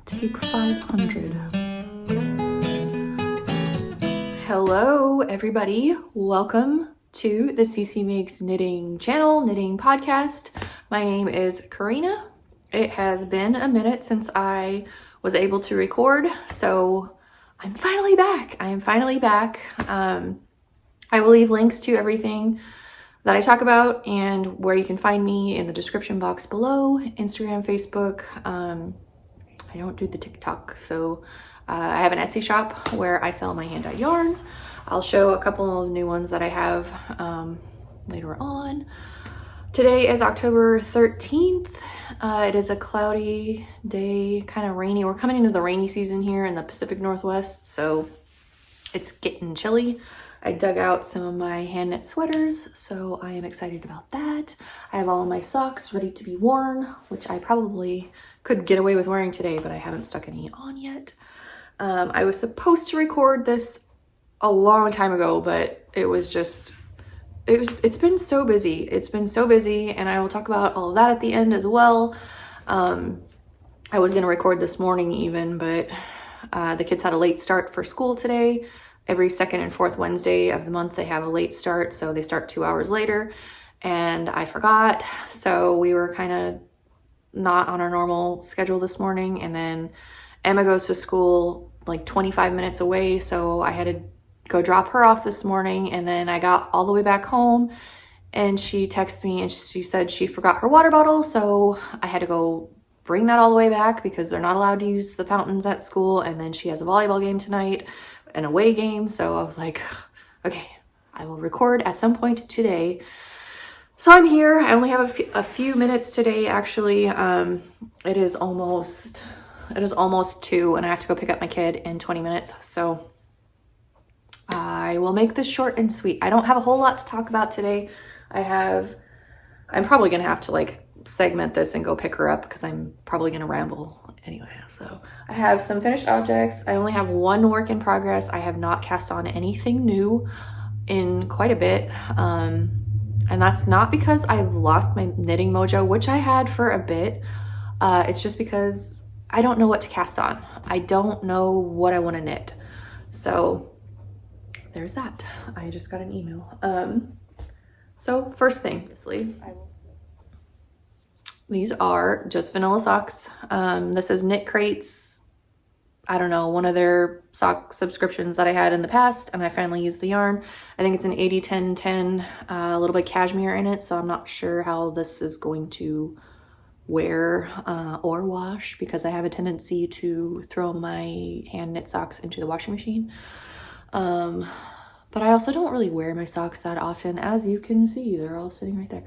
Take 500. Hello, everybody. Welcome to the CCMAKES knitting channel, knitting podcast. My name is Karina. It has been a minute since I was able to record, so I'm finally back. I am finally back. I will leave links to everything that I talk about and where you can find me in the description box below. Instagram, Facebook. I don't do the TikTok, so I have an Etsy shop where I sell my hand-dyed yarns. I'll show a couple of new ones that I have later on. Today is October 13th. It is a cloudy day, kind of rainy. We're coming into the rainy season here in the Pacific Northwest, so it's getting chilly. I dug out some of my hand knit sweaters, so I am excited about that. I have all of my socks ready to be worn, which I probably could get away with wearing today, but I haven't stuck any on yet. I was supposed to record this a long time ago, but it's been so busy. It's been so busy, and I will talk about all of that at the end as well. I was gonna record this morning even, but the kids had a late start for school today. Every second and fourth Wednesday of the month, they have a late start, so they start 2 hours later, and I forgot. So we were kind of not on our normal schedule this morning, and then Emma goes to school like 25 minutes away, so I had to go drop her off this morning, and then I got all the way back home, and she texted me, and she said she forgot her water bottle, so I had to go bring that all the way back because they're not allowed to use the fountains at school, and then she has a volleyball game tonight, an away game, so I was like, okay, I will record at some point today. So I'm here. I only have a few minutes today, actually. It is almost 2, and I have to go pick up my kid in 20 minutes, so I will make this short and sweet. I don't have a whole lot to talk about today. I'm probably gonna have to like segment this and go pick her up because I'm probably gonna ramble anyway. So I have some finished objects. I only have one work in progress. I have not cast on anything new in quite a bit. And that's not because I've lost my knitting mojo, which I had for a bit. It's just because I don't know what to cast on. I don't know what I want to knit. So there's that. I just got an email. So first thing, obviously, these are just vanilla socks. This is Knit Crate's, I don't know, one of their sock subscriptions that I had in the past, and I finally used the yarn. I think it's an 80-10-10, a little bit cashmere in it, so I'm not sure how this is going to wear or wash, because I have a tendency to throw my hand knit socks into the washing machine. But I also don't really wear my socks that often, as you can see. They're all sitting right there.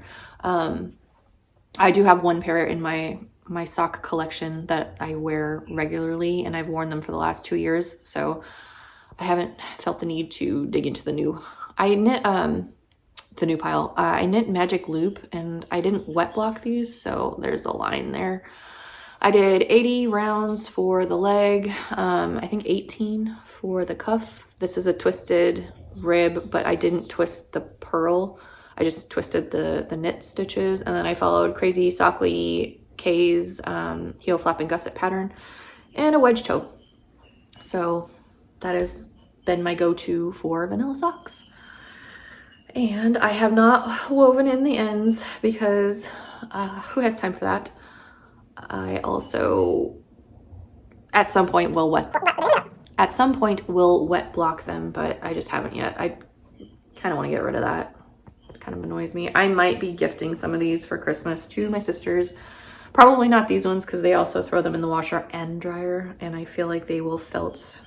I do have one pair in my sock collection that I wear regularly, and I've worn them for the last 2 years, so I haven't felt the need to dig into the new. I knit the new pile. I knit Magic Loop, and I didn't wet block these, so there's a line there. I did 80 rounds for the leg, I think 18 for the cuff. This is a twisted rib, but I didn't twist the purl. I just twisted the knit stitches, and then I followed Crazy Stockley K's heel flap and gusset pattern and a wedge toe. So that has been my go-to for vanilla socks. And I have not woven in the ends because who has time for that? I also at some point will wet block them, but I just haven't yet. I kind of want to get rid of that. It kind of annoys me. I might be gifting some of these for Christmas to my sisters. Probably not these ones because they also throw them in the washer and dryer, and I feel like they will felt.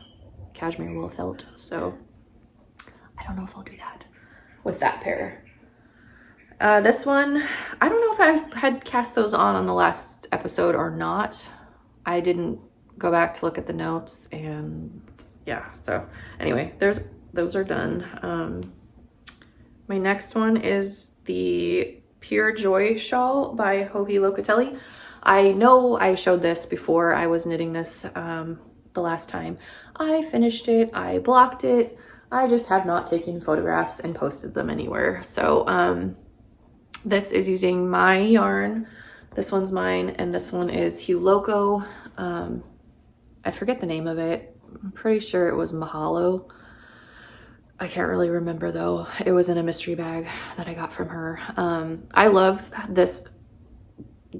Cashmere will felt, so I don't know if I'll do that with that pair. This one, I don't know if I had cast those on the last episode or not. I didn't go back to look at the notes, and yeah, so anyway, those are done. My next one is the Pure Joy Shawl by Hovie Lochitelli. I know I showed this before. I was knitting this the last time. I finished it, I blocked it. I just have not taken photographs and posted them anywhere. So this is using my yarn. This one's mine, and this one is Hue Loco. I forget the name of it. I'm pretty sure it was Mahalo. I can't really remember though. It was in a mystery bag that I got from her. I love this,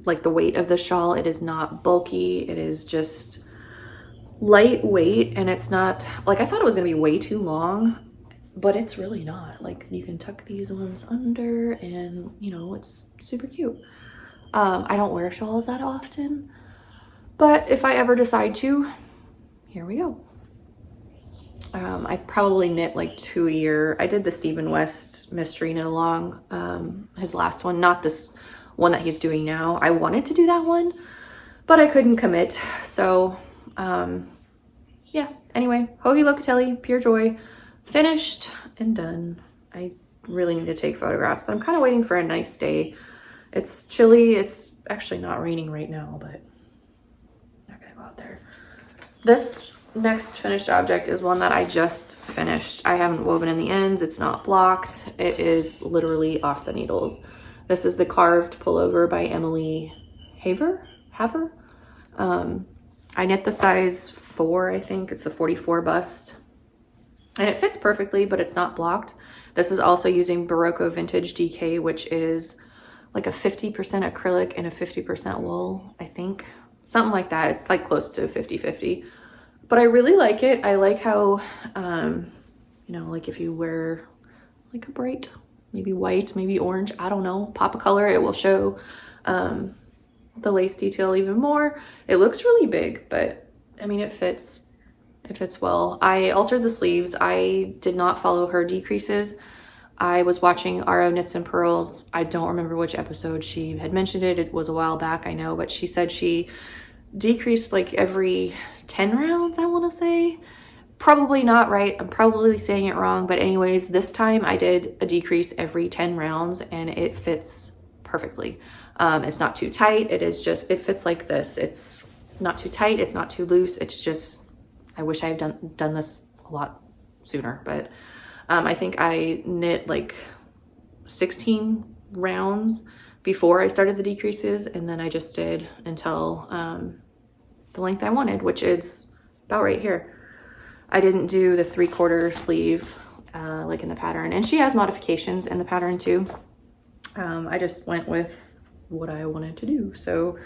like the weight of the shawl. It is not bulky. It is just lightweight, and it's not like, I thought it was gonna be way too long, but it's really not. Like, you can tuck these ones under and, you know, it's super cute. I don't wear shawls that often, but if I ever decide to, here we go. I probably knit like 2 a year. I did the Stephen West mystery knit along, his last one, not this one that he's doing now. I wanted to do that one, but I couldn't commit. So, yeah, anyway, Hovie Lochitelli, Pure Joy, finished and done. I really need to take photographs, but I'm kind of waiting for a nice day. It's chilly. It's actually not raining right now, but I'm not gonna go out there. This next finished object is one that I just finished. I haven't woven in the ends. It's not blocked. It is literally off the needles. This is the carved pullover by Emily Haver. I knit the size 4, I think. It's the 44 bust. And it fits perfectly, but it's not blocked. This is also using Barocco Vintage DK, which is like a 50% acrylic and a 50% wool, I think. Something like that. It's like close to 50-50. But I really like it. I like how, you know, like if you wear like a bright, maybe white, maybe orange, I don't know, pop a color, it will show the lace detail even more. It looks really big, but I mean, it fits well. I altered the sleeves. I did not follow her decreases. I was watching RO Knits and Pearls. I don't remember which episode she had mentioned it. It was a while back, I know, but she said she decreased like every 10 rounds, I want to say. Probably not right. I'm probably saying it wrong, but anyways, this time I did a decrease every 10 rounds and it fits perfectly. It's not too tight. It is just, it fits like this. It's not too tight. It's not too loose. It's just, I wish I had done this a lot sooner, but I think I knit like 16 rounds before I started the decreases, and then I just did until the length I wanted, which is about right here. I didn't do the 3/4 sleeve like in the pattern, and she has modifications in the pattern too. I just went with what I wanted to do, so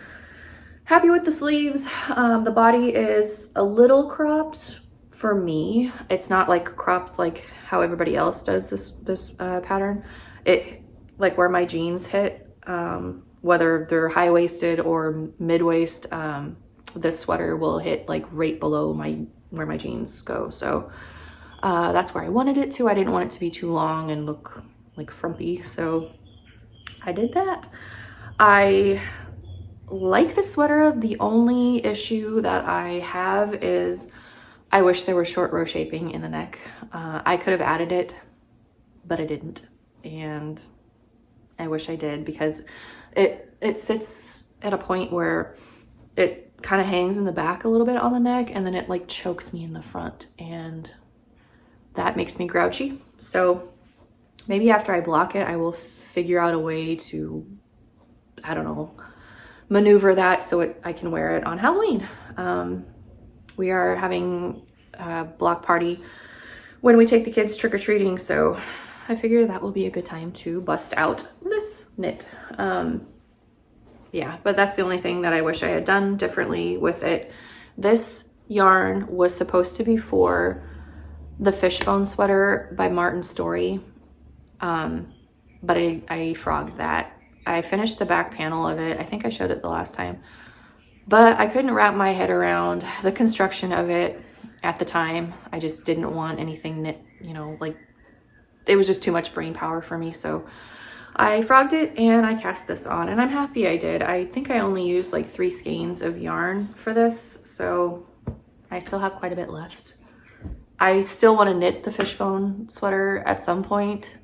happy with the sleeves. The body is a little cropped for me. It's not like cropped like how everybody else does this pattern. It, like where my jeans hit, whether they're high-waisted or mid-waist, this sweater will hit like right below where my jeans go. So that's where I wanted it to. I didn't want it to be too long and look like frumpy, so I did that. I like the sweater. The only issue that I have is I wish there was short row shaping in the neck. I could have added it, but I didn't, and I wish I did, because it sits at a point where it kind of hangs in the back a little bit on the neck, and then it like chokes me in the front, and that makes me grouchy. So maybe after I block it, I will figure out a way to, I don't know, maneuver that so I can wear it on Halloween. We are having a block party when we take the kids trick-or-treating, so I figure that will be a good time to bust out this knit. Yeah, but that's the only thing that I wish I had done differently with it. This yarn was supposed to be for the Fishbone Sweater by Martin Story, but I frogged that. I finished the back panel of it. I think I showed it the last time, but I couldn't wrap my head around the construction of it at the time. I just didn't want anything knit, you know, like it was just too much brain power for me. So I frogged it and I cast this on, and I'm happy I did. I think I only used like 3 skeins of yarn for this, so I still have quite a bit left. I still want to knit the Fishbone Sweater at some point,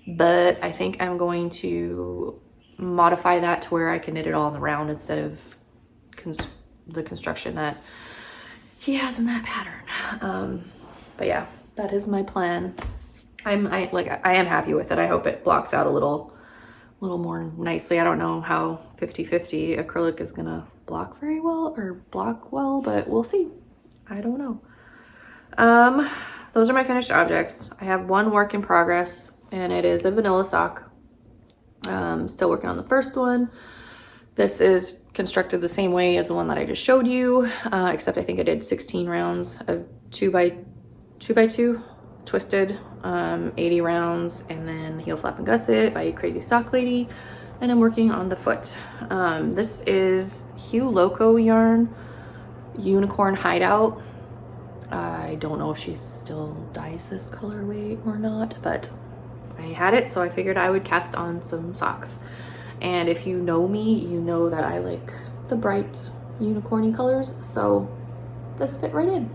but I think I'm going to modify that to where I can knit it all on the round instead of the construction that he has in that pattern. But yeah, that is my plan. I am happy with it. I hope it blocks out a little more nicely. I don't know how 50-50 acrylic is gonna block very well or block well, but we'll see. I don't know. Those are my finished objects. I have one work in progress, and it is a vanilla sock. Still working on the first one. This is constructed the same way as the one that I just showed you, except I think I did 16 rounds of 2x2 twisted, 80 rounds, and then heel flap and gusset by Crazy Sock Lady. And I'm working on the foot. This is Hue Loco yarn, Unicorn Hideout. I don't know if she still dyes this colorway or not, but I had it, so I figured I would cast on some socks. And if you know me, you know that I like the bright unicorny colors, so this fit right in.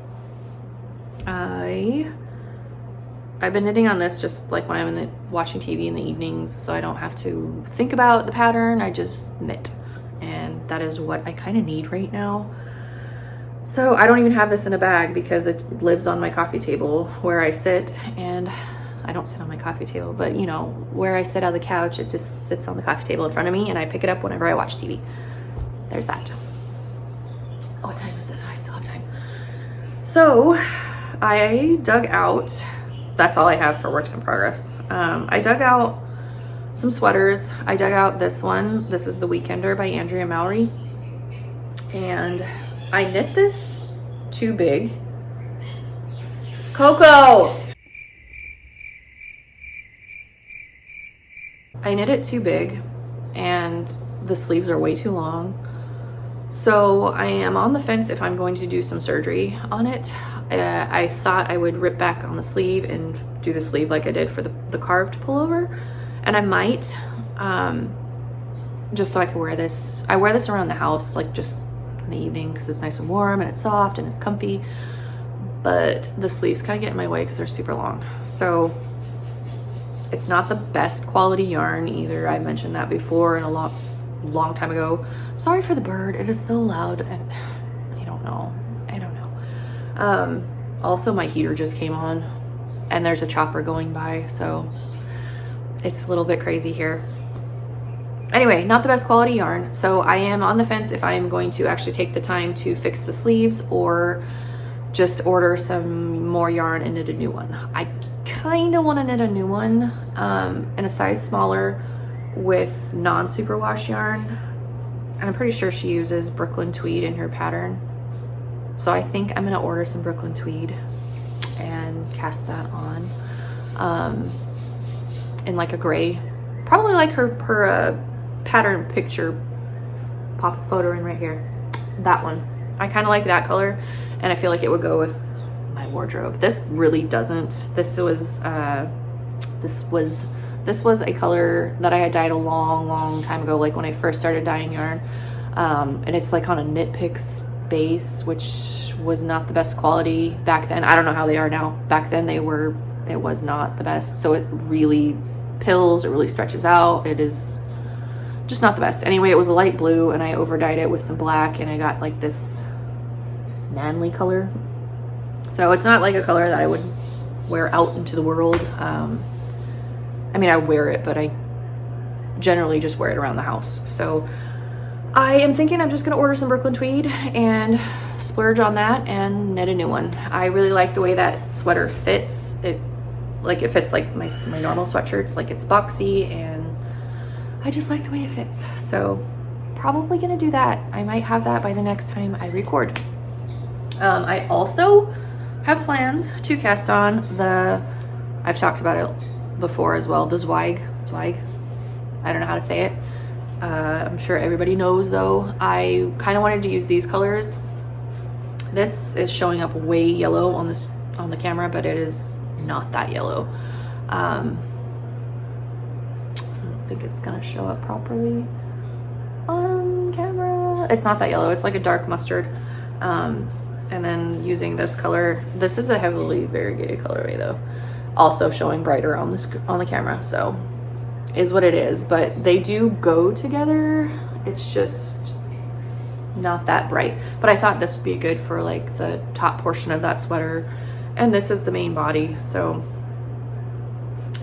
I've been knitting on this just like when I'm watching TV in the evenings, so I don't have to think about the pattern. I just knit, and that is what I kind of need right now. So I don't even have this in a bag because it lives on my coffee table where I sit, and I don't sit on my coffee table, but you know, where I sit on the couch, it just sits on the coffee table in front of me, and I pick it up whenever I watch TV. There's that. Oh, what time is it? I still have time. So I dug out, that's all I have for works in progress. I dug out some sweaters. I dug out this one. This is the Weekender by Andrea Mowry. And I knit this too big. Coco! I knit it too big, and the sleeves are way too long. So I am on the fence if I'm going to do some surgery on it. I thought I would rip back on the sleeve and do the sleeve like I did for the carved pullover. And I might, just so I can wear this. I wear this around the house, like just in the evening, because it's nice and warm and it's soft and it's comfy. But the sleeves kind of get in my way because they're super long. So it's not the best quality yarn either. I mentioned that before in a long time ago. Sorry for the bird. It is so loud, and I don't know. Also, my heater just came on, and there's a chopper going by, so it's a little bit crazy here. Anyway, not the best quality yarn, so I am on the fence if I am going to actually take the time to fix the sleeves or just order some more yarn and knit a new one. I kind of want to knit a new one in a size smaller with non-superwash yarn, and I'm pretty sure she uses Brooklyn tweed in her pattern, so I think I'm gonna order some Brooklyn tweed and cast that on in like a gray, probably like her pattern picture pop photo in right here, that one. I kind of like that color, and I feel like it would go with my wardrobe. This really doesn't. This was a color that I had dyed a long time ago, like when I first started dyeing yarn, and it's like on a Knit Picks base, which was not the best quality back then. I don't know how they are now. Back then it was not the best, so it really pills, it really stretches out. It is just not the best. Anyway, it was a light blue, and I over dyed it with some black, and I got like this manly color. So it's not like a color that I would wear out into the world. I mean, I wear it, but I generally just wear it around the house. So I am thinking I'm just gonna order some Brooklyn tweed and splurge on that and knit a new one. I really like the way that sweater fits. It fits like my normal sweatshirts, like it's boxy, and I just like the way it fits. So probably gonna do that. I might have that by the next time I record. I also have plans to cast on I've talked about it before as well, the Zweig. I don't know how to say it. I'm sure everybody knows though. I kind of wanted to use these colors. This is showing up way yellow on the camera, but it is not that yellow. I don't think it's gonna show up properly on camera. It's not that yellow. It's like a dark mustard. And then using this color. This is a heavily variegated colorway though. Also showing brighter on the camera, so is what it is. But they do go together. It's just not that bright. But I thought this would be good for like the top portion of that sweater. And this is the main body, so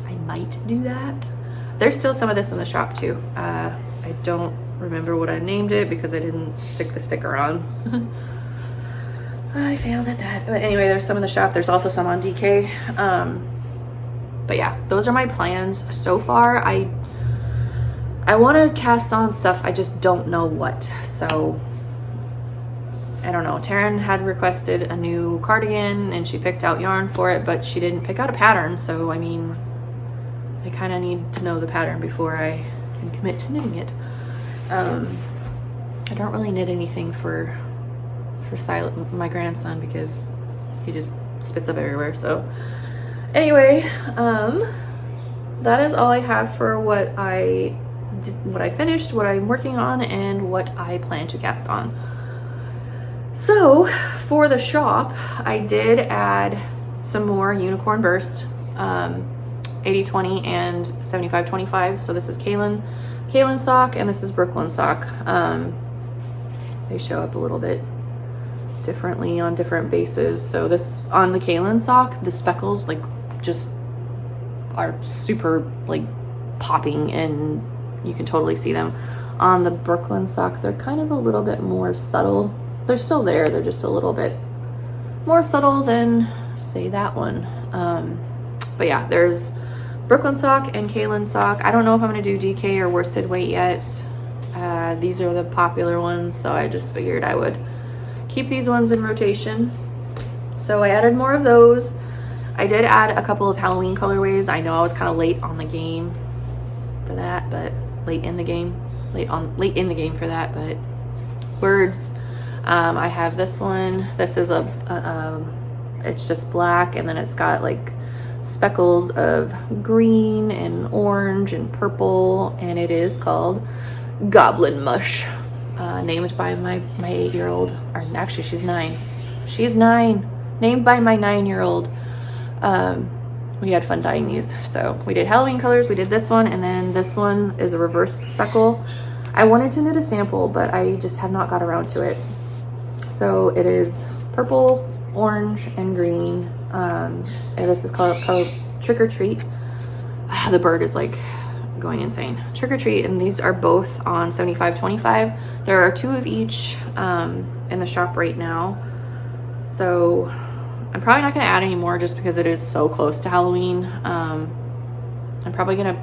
I might do that. There's still some of this in the shop too. I don't remember what I named it because I didn't stick the sticker on. I failed at that. But anyway, there's some in the shop. There's also some on DK. But yeah, those are my plans so far. I want to cast on stuff. I just don't know what. So I don't know. Taryn had requested a new cardigan and she picked out yarn for it, but she didn't pick out a pattern. So I mean, I kind of need to know the pattern before I can commit to knitting it. I don't really knit anything for my grandson because he just spits up everywhere. So anyway, that is all I have for what I finished, what I'm working on, and what I plan to cast on. So for the shop, I did add some more unicorn burst, 80/20 and 75/25. So this is Kaylin sock and this is Brooklyn sock. They show up a little bit differently on different bases. So this, on the Kaylin sock, the speckles like just are super like popping and you can totally see them. On the Brooklyn sock, they're kind of a little bit more subtle. They're still there, they're just a little bit more subtle than say that one. But yeah, there's Brooklyn sock and Kaylin sock. I don't know if I'm gonna do DK or worsted weight yet. These are the popular ones, so I just figured I would keep these ones in rotation. So I added more of those. I did add a couple of Halloween colorways. I know I was kind of late on the game for that, but late in the game for that, but words. I have this one. This is it's just black and then it's got like speckles of green and orange and purple, and it is called Goblin Mush, named by my 8-year-old, or actually she's 9. She's 9, named by my 9-year-old. We had fun dyeing these. So we did Halloween colors, we did this one, and then this one is a reverse speckle. I wanted to knit a sample, but I just have not got around to it. So it is purple, orange, and green. And this is called Trick or Treat. The bird is like going insane. Trick or Treat, and these are both on 75/25. There are 2 of each in the shop right now. So I'm probably not going to add any more just because it is so close to Halloween. I'm probably going to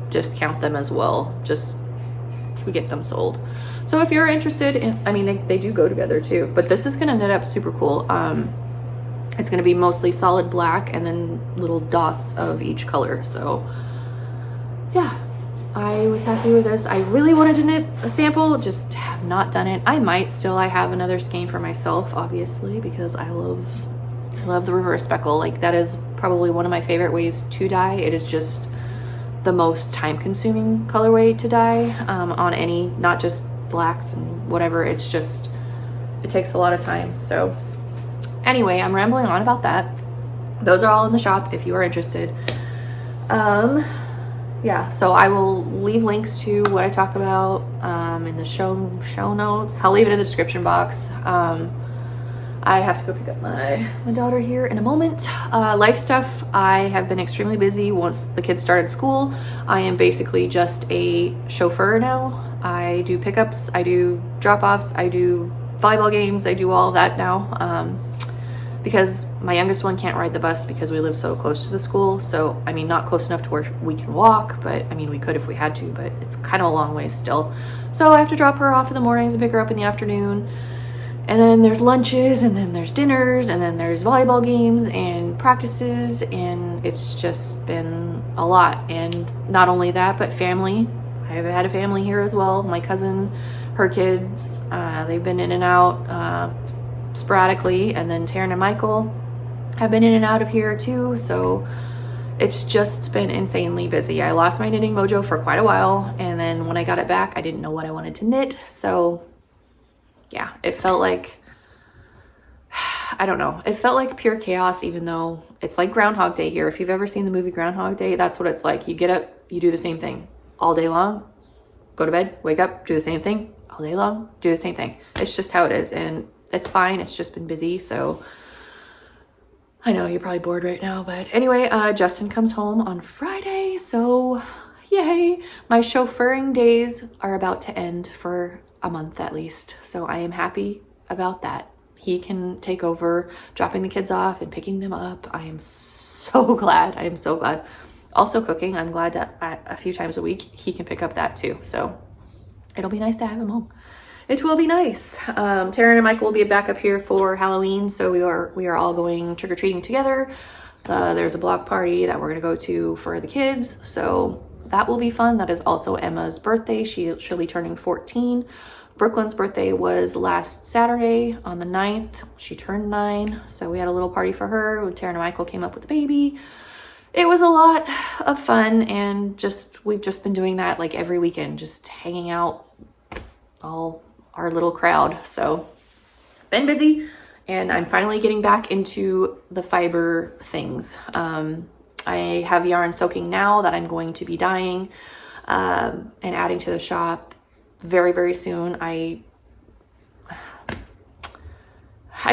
just count them as well, just to get them sold. So if you're interested in, I mean, they do go together too, but this is going to knit up super cool. It's going to be mostly solid black and then little dots of each color. So yeah, I was happy with this. I really wanted to knit a sample, just have not done it. I might still. I have another skein for myself, obviously, because I love the reverse speckle. Like, that is probably one of my favorite ways to dye. It is just the most time consuming colorway to dye on any, not just blacks and whatever. It's just, it takes a lot of time. So anyway, I'm rambling on about that. Those are all in the shop if you are interested. Yeah, so I will leave links to what I talk about in the show notes. I'll leave it in the description box. I have to go pick up my daughter here in a moment. Life stuff, I have been extremely busy once the kids started school. I am basically just a chauffeur now. I do pickups, I do drop-offs, I do volleyball games, I do all that now. Because my youngest one can't ride the bus because we live so close to the school. So, I mean, not close enough to where we can walk, but I mean, we could if we had to, but it's kind of a long way still. So I have to drop her off in the mornings and pick her up in the afternoon. And then there's lunches, and then there's dinners, and then there's volleyball games and practices, and it's just been a lot. And not only that, but family. I've had a family here as well. My cousin, her kids, they've been in and out sporadically, and then Taryn and Michael have been in and out of here too. So it's just been insanely busy. I lost my knitting mojo for quite a while, and then when I got it back, I didn't know what I wanted to knit. So yeah, it felt like, I don't know, it felt like pure chaos, even though it's like Groundhog Day here. If you've ever seen the movie Groundhog Day, that's what it's like. You get up, you do the same thing all day long, go to bed, wake up, do the same thing all day long, do the same thing. It's just how it is, and it's fine. It's just been busy. So I know you're probably bored right now, but anyway, Justin comes home on Friday, so yay. My chauffeuring days are about to end for a month at least, so I am happy about that. he can take over dropping the kids off and picking them up. I am so glad. I am so glad. Also cooking. I'm glad that a few times a week he can pick up that too. So it'll be nice to have him home. It will be nice. Taryn and Michael will be back up here for Halloween, so we are all going trick-or-treating together. There's a block party that we're gonna go to for the kids, so that will be fun. That is also Emma's birthday. She'll be turning 14. Brooklyn's birthday was last Saturday on the 9th. She turned 9, so we had a little party for her. Taryn and Michael came up with the baby. It was a lot of fun, and we've just been doing that like every weekend, just hanging out, all our little crowd. So been busy, and I'm finally getting back into the fiber things. I have yarn soaking now that I'm going to be dyeing and adding to the shop very, very soon. I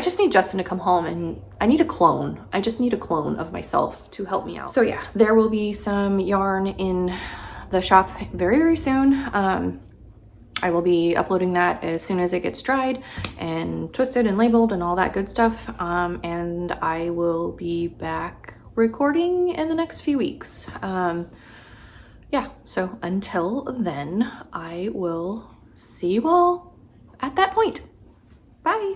just need Justin to come home, and I need a clone. I just need a clone of myself to help me out. So yeah, there will be some yarn in the shop very, very soon. I will be uploading that as soon as it gets dried and twisted and labeled and all that good stuff. And I will be back recording in the next few weeks. Yeah, so until then, I will see you all at that point. Bye.